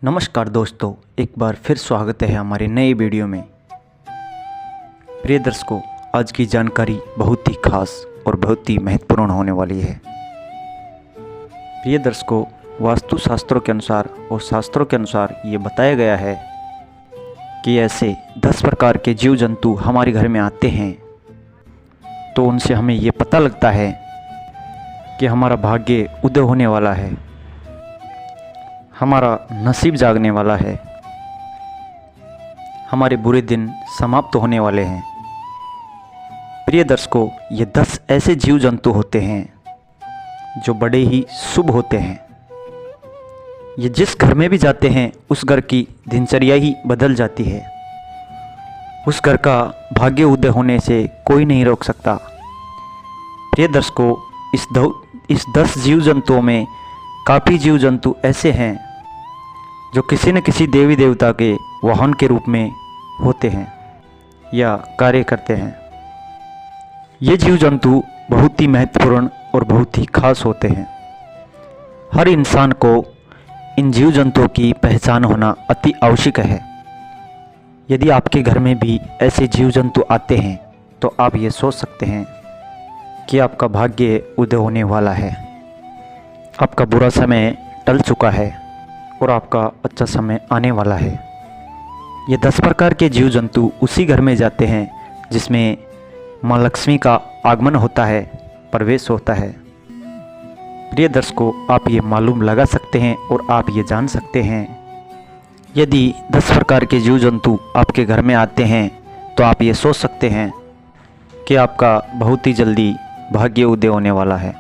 नमस्कार दोस्तों, एक बार फिर स्वागत है हमारे नए वीडियो में। प्रिय दर्शकों, आज की जानकारी बहुत ही खास और बहुत ही महत्वपूर्ण होने वाली है। प्रिय दर्शकों, वास्तुशास्त्रों के अनुसार और शास्त्रों के अनुसार ये बताया गया है कि ऐसे 10 प्रकार के जीव जंतु हमारे घर में आते हैं तो उनसे हमें ये पता लगता है कि हमारा भाग्य उदय होने वाला है, हमारा नसीब जागने वाला है, हमारे बुरे दिन समाप्त होने वाले हैं। प्रिय दर्शकों, ये 10 ऐसे जीव जंतु होते हैं जो बड़े ही शुभ होते हैं। ये जिस घर में भी जाते हैं उस घर की दिनचर्या ही बदल जाती है। उस घर का भाग्य उदय होने से कोई नहीं रोक सकता। प्रिय दर्शकों, इस 10 जीव जंतुओं में काफ़ी जीव जंतु ऐसे हैं जो किसी न किसी देवी देवता के वाहन के रूप में होते हैं या कार्य करते हैं। ये जीव जंतु बहुत ही महत्वपूर्ण और बहुत ही खास होते हैं। हर इंसान को इन जीव जंतुओं की पहचान होना अति आवश्यक है। यदि आपके घर में भी ऐसे जीव जंतु आते हैं तो आप ये सोच सकते हैं कि आपका भाग्य उदय होने वाला है, आपका बुरा समय टल चुका है और आपका अच्छा समय आने वाला है। ये 10 प्रकार के जीव जंतु उसी घर में जाते हैं जिसमें माँ लक्ष्मी का आगमन होता है, प्रवेश होता है। प्रिय दर्शकों, आप ये मालूम लगा सकते हैं और आप ये जान सकते हैं, यदि 10 प्रकार के जीव जंतु आपके घर में आते हैं तो आप ये सोच सकते हैं कि आपका बहुत ही जल्दी भाग्य उदय होने वाला है,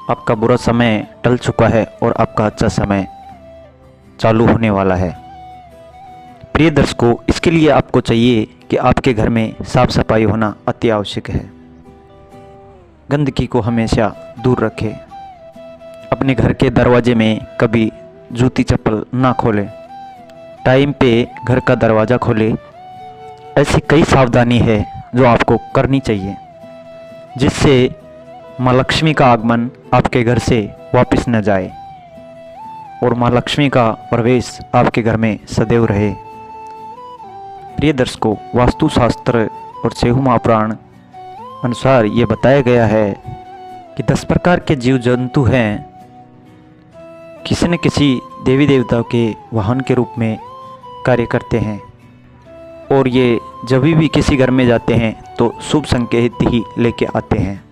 आपका बुरा समय टल चुका है और आपका अच्छा समय चालू होने वाला है। प्रिय दर्शकों, इसके लिए आपको चाहिए कि आपके घर में साफ सफाई होना अति आवश्यक है। गंदगी को हमेशा दूर रखें। अपने घर के दरवाजे में कभी जूती चप्पल ना खोलें। टाइम पे घर का दरवाज़ा खोलें। ऐसी कई सावधानी है जो आपको करनी चाहिए जिससे माँ लक्ष्मी का आगमन आपके घर से वापस न जाए और माँ लक्ष्मी का प्रवेश आपके घर में सदैव रहे। प्रिय दर्शकों, वास्तुशास्त्र और सेहु महापुराण अनुसार ये बताया गया है कि 10 प्रकार के जीव जंतु हैं किसी न किसी देवी देवता के वाहन के रूप में कार्य करते हैं और ये जब भी किसी घर में जाते हैं तो शुभ संकेत ही लेके आते हैं।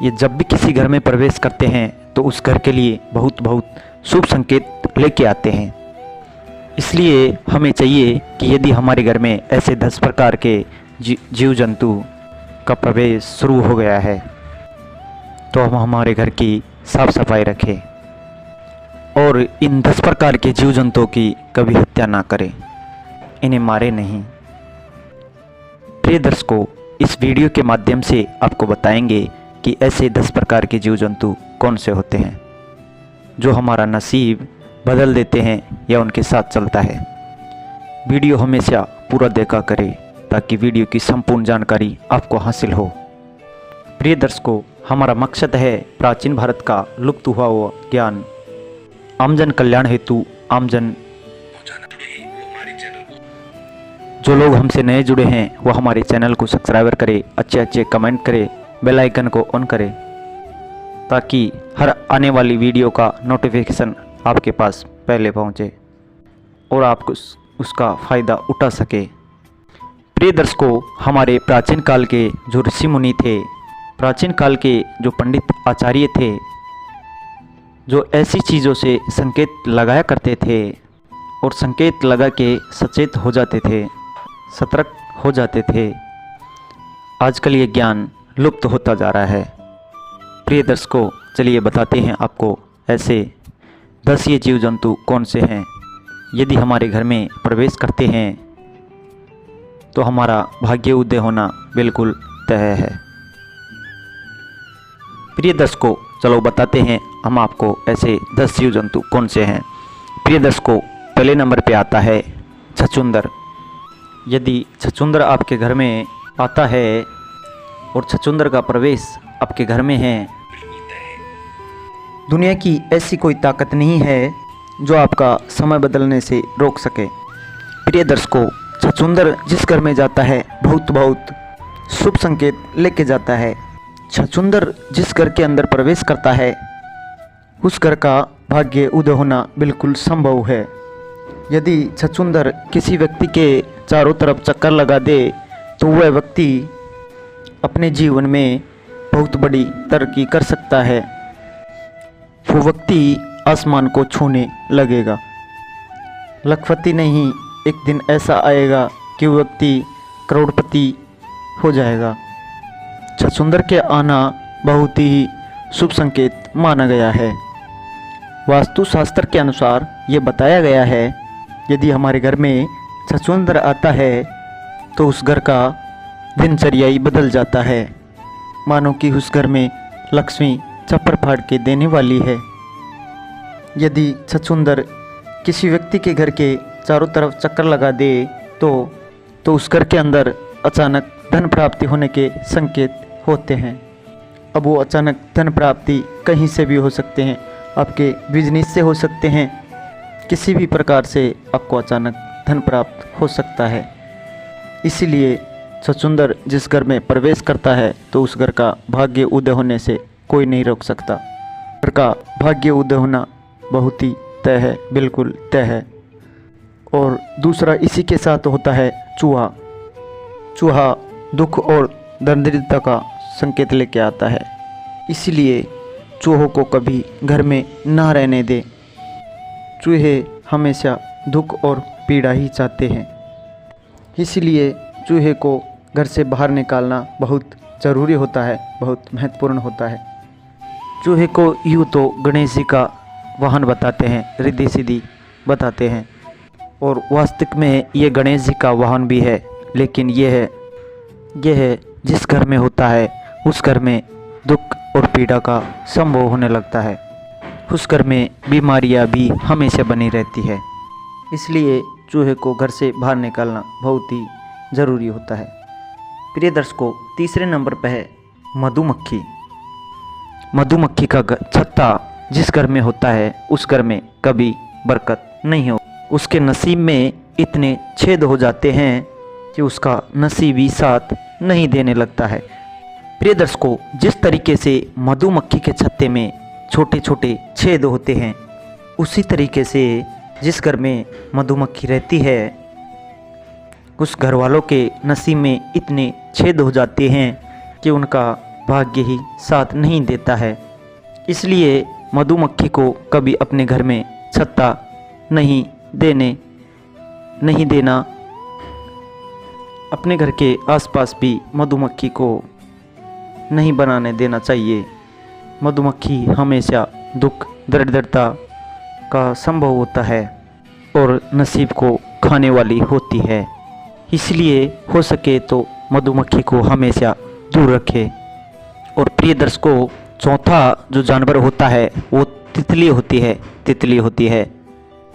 ये जब भी किसी घर में प्रवेश करते हैं तो उस घर के लिए बहुत शुभ संकेत लेके आते हैं। इसलिए हमें चाहिए कि यदि हमारे घर में ऐसे 10 प्रकार के जीव जंतु का प्रवेश शुरू हो गया है तो हम हमारे घर की साफ सफाई रखें और इन 10 प्रकार के जीव जंतुओं की कभी हत्या ना करें, इन्हें मारे नहीं। प्रिय दर्शकों, इस वीडियो के माध्यम से आपको बताएंगे कि ऐसे 10 प्रकार के जीव जंतु कौन से होते हैं जो हमारा नसीब बदल देते हैं या उनके साथ चलता है। वीडियो हमेशा पूरा देखा करें ताकि वीडियो की संपूर्ण जानकारी आपको हासिल हो। प्रिय दर्शकों, हमारा मकसद है प्राचीन भारत का लुप्त हुआ ज्ञान आमजन कल्याण हेतु आमजन। जो लोग हमसे नए जुड़े हैं वो हमारे चैनल को सब्सक्राइब करें, अच्छे कमेंट करें, बेल आइकन को ऑन करें ताकि हर आने वाली वीडियो का नोटिफिकेशन आपके पास पहले पहुंचे और आप उसका फ़ायदा उठा सके। प्रिय दर्शकों, हमारे प्राचीन काल के जो ऋषि मुनि थे, प्राचीन काल के जो पंडित आचार्य थे, जो ऐसी चीज़ों से संकेत लगाया करते थे और संकेत लगा के सचेत हो जाते थे, सतर्क हो जाते थे, आजकल ये ज्ञान लुप्त होता जा रहा है। प्रिय दर्शकों, चलिए बताते हैं आपको ऐसे 10 ये जीव जंतु कौन से हैं। यदि हमारे घर में प्रवेश करते हैं तो हमारा भाग्य उदय होना बिल्कुल तय है। प्रिय दर्शकों, चलो बताते हैं हम आपको ऐसे 10 जीव जंतु कौन से हैं। प्रिय दर्शकों, पहले नंबर पे आता है छछूंदर। यदि छछूंदर आपके घर में आता है और छछूंदर का प्रवेश आपके घर में है, दुनिया की ऐसी कोई ताकत नहीं है जो आपका समय बदलने से रोक सके। प्रिय दर्शकों, छछूंदर जिस घर में जाता है बहुत शुभ संकेत लेके जाता है। छछूंदर जिस घर के अंदर प्रवेश करता है उस घर का भाग्य उदय होना बिल्कुल संभव है। यदि छछूंदर किसी व्यक्ति के चारों तरफ चक्कर लगा दे तो वह व्यक्ति अपने जीवन में बहुत बड़ी तरक्की कर सकता है। वो व्यक्ति आसमान को छूने लगेगा। लखपति नहीं, एक दिन ऐसा आएगा कि वो व्यक्ति करोड़पति हो जाएगा। छछूंदर के आना बहुत ही शुभ संकेत माना गया है। वास्तुशास्त्र के अनुसार ये बताया गया है, यदि हमारे घर में छछूंदर आता है तो उस घर का दिनचर्या ही बदल जाता है। मानो कि उस घर में लक्ष्मी चप्पर फाड़ के देने वाली है। यदि छछूंदर किसी व्यक्ति के घर के चारों तरफ चक्कर लगा दे तो उस घर के अंदर अचानक धन प्राप्ति होने के संकेत होते हैं। अब वो अचानक धन प्राप्ति कहीं से भी हो सकते हैं, आपके बिजनेस से हो सकते हैं, किसी भी प्रकार से आपको अचानक धन प्राप्त हो सकता है। इसीलिए छछूंदर जिस घर में प्रवेश करता है तो उस घर का भाग्य उदय होने से कोई नहीं रोक सकता। घर का भाग्य उदय होना बहुत ही तय है, बिल्कुल तय है। और दूसरा इसी के साथ होता है चूहा। चूहा दुख और दरिद्रता का संकेत लेके आता है। इसलिए चूहों को कभी घर में ना रहने दे। चूहे हमेशा दुख और पीड़ा ही चाहते हैं। इसलिए चूहे को घर से बाहर निकालना बहुत ज़रूरी होता है, बहुत महत्वपूर्ण होता है। चूहे को यूँ तो गणेश जी का वाहन बताते हैं, रिद्धि सिद्धि बताते हैं, और वास्तविक में ये गणेश जी का वाहन भी है। लेकिन यह है जिस घर में होता है उस घर में दुख और पीड़ा का संभव होने लगता है। उस घर में बीमारियां भी हमेशा बनी रहती है। इसलिए चूहे को घर से बाहर निकालना बहुत ही ज़रूरी होता है। प्रिय दर्शकों, तीसरे नंबर पर है मधुमक्खी। मधुमक्खी का छत्ता जिस घर में होता है उस घर में कभी बरकत नहीं हो। उसके नसीब में इतने छेद हो जाते हैं कि उसका नसीब ही साथ नहीं देने लगता है। प्रिय दर्शकों, जिस तरीके से मधुमक्खी के छत्ते में छोटे छोटे छेद होते हैं, उसी तरीके से जिस घर में मधुमक्खी रहती है उस घर वालों के नसीब में इतने छेद हो जाते हैं कि उनका भाग्य ही साथ नहीं देता है। इसलिए मधुमक्खी को कभी अपने घर में छत्ता नहीं देना। अपने घर के आसपास भी मधुमक्खी को नहीं बनाने देना चाहिए। मधुमक्खी हमेशा दुख दरिद्रता का संभव होता है और नसीब को खाने वाली होती है। इसलिए हो सके तो मधुमक्खी को हमेशा दूर रखें। और प्रिय दर्शकों, चौथा जो जानवर होता है वो तितली होती है।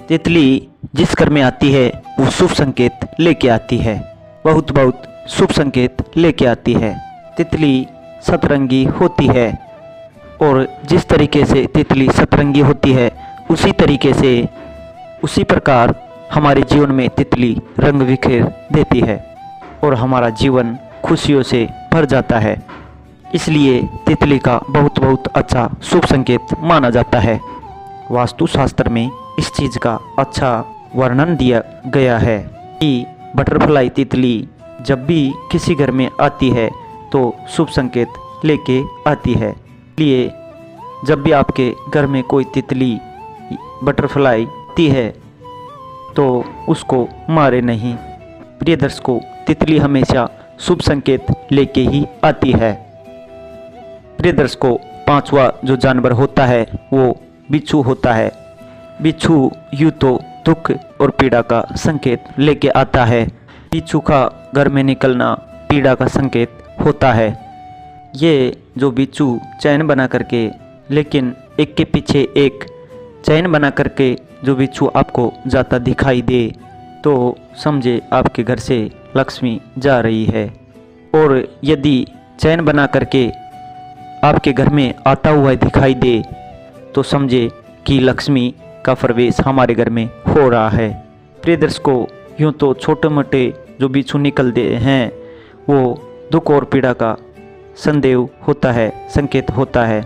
तितली जिस घर में आती है वो शुभ संकेत लेके आती है, बहुत शुभ संकेत लेके आती है। तितली सतरंगी होती है और जिस तरीके से तितली सतरंगी होती है उसी प्रकार हमारे जीवन में तितली रंग बिखेर देती है और हमारा जीवन खुशियों से भर जाता है। इसलिए तितली का बहुत अच्छा शुभ संकेत माना जाता है। वास्तुशास्त्र में इस चीज़ का अच्छा वर्णन दिया गया है कि बटरफ्लाई तितली जब भी किसी घर में आती है तो शुभ संकेत लेके आती है। इसलिए जब भी आपके घर में कोई तितली बटरफ्लाई आती है तो उसको मारे नहीं। प्रिय दर्शकों, तितली हमेशा शुभ संकेत लेके ही आती है। प्रिय दर्शकों, पांचवा जो जानवर होता है वो बिच्छू होता है। बिच्छू यूँ तो दुख और पीड़ा का संकेत लेके आता है। बिच्छू का घर में निकलना पीड़ा का संकेत होता है। ये जो बिच्छू चैन बना करके, लेकिन एक के पीछे एक चैन बना करके जो बिच्छू आपको जाता दिखाई दे तो समझे आपके घर से लक्ष्मी जा रही है। और यदि चैन बना करके आपके घर में आता हुआ दिखाई दे तो समझे कि लक्ष्मी का प्रवेश हमारे घर में हो रहा है। प्रिय दर्शकों, यूँ तो छोटे मोटे जो बिच्छू निकलते हैं वो दुख और पीड़ा का संदेह होता है, संकेत होता है,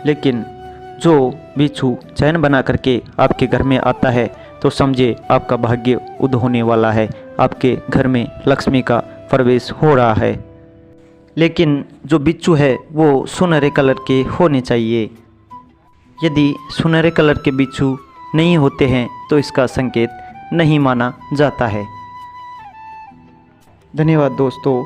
लेकिन जो बिच्छू चैन बना करके आपके घर में आता है तो समझे आपका भाग्य उदय होने वाला है, आपके घर में लक्ष्मी का प्रवेश हो रहा है। लेकिन जो बिच्छू है वो सुनहरे कलर के होने चाहिए। यदि सुनहरे कलर के बिच्छू नहीं होते हैं तो इसका संकेत नहीं माना जाता है। धन्यवाद दोस्तों।